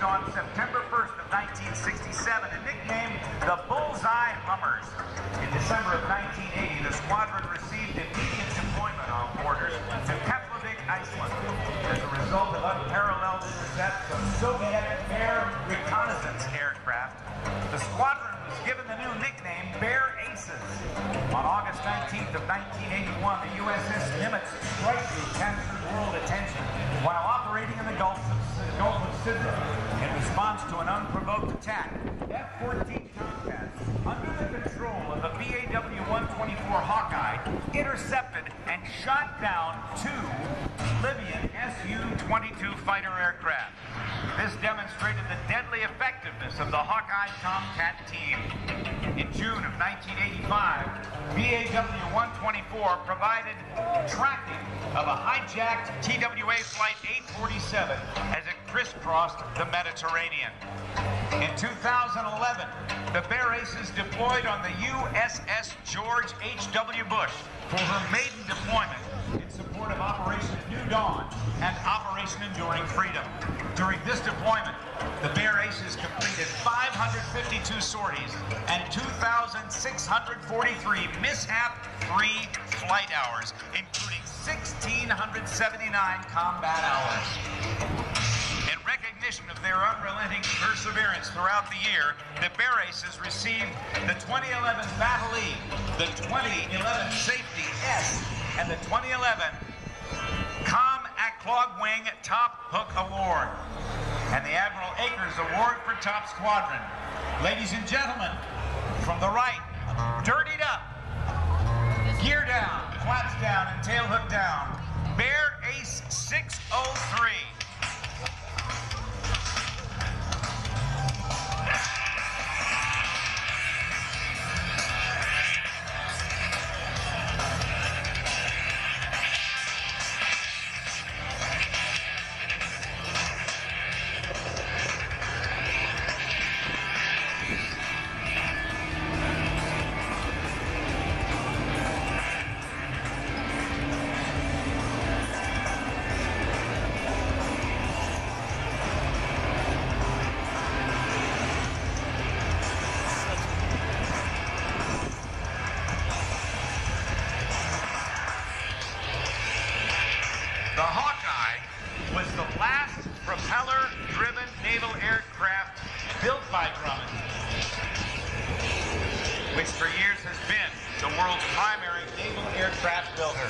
on September 1st of 1967 and nicknamed the Bullseye Hummers. In December of 1980, the squadron received immediate deployment on borders to Keflavik, Iceland, as a result of unparalleled intercepts of Soviet air reconnaissance aircraft. The squadron was given the new nickname Bear Aces. On August 19th of 1981, the USS Nimitz strike group captured world attention while operating in the Gulf of Sidra in response to an unprovoked attack. F-14 Tomcats, under the control of the BAW-124 Hawkeye, intercepted and shot down 2 Libyan Su-22 fighter aircraft. This demonstrated the deadly effectiveness of the Hawkeye Tomcat team. In June of 1985, BAW-124 provided tracking of a hijacked TWA Flight 847 as it crisscrossed the Mediterranean. In 2011, the Bear Aces deployed on the USS George H.W. Bush for her maiden deployment in support of Operation New Dawn and Operation Enduring Freedom. During this deployment, the Bear Aces completed 552 sorties and 2,643 mishap-free flight hours, including 1,679 combat hours. In recognition of their unrelenting perseverance throughout the year, the Bear Aces received the 2011 Battle E, the 2011 Safety S, and the 2011 Com at Clog Wing Top Hook Award, and the Admiral Akers Award for Top Squadron. Ladies and gentlemen, from the right, dirtied up, gear down, flaps down, and tail hook down, Bear Ace 603. The Hawkeye was the last propeller-driven naval aircraft built by Grumman, which for years has been the world's primary naval aircraft builder.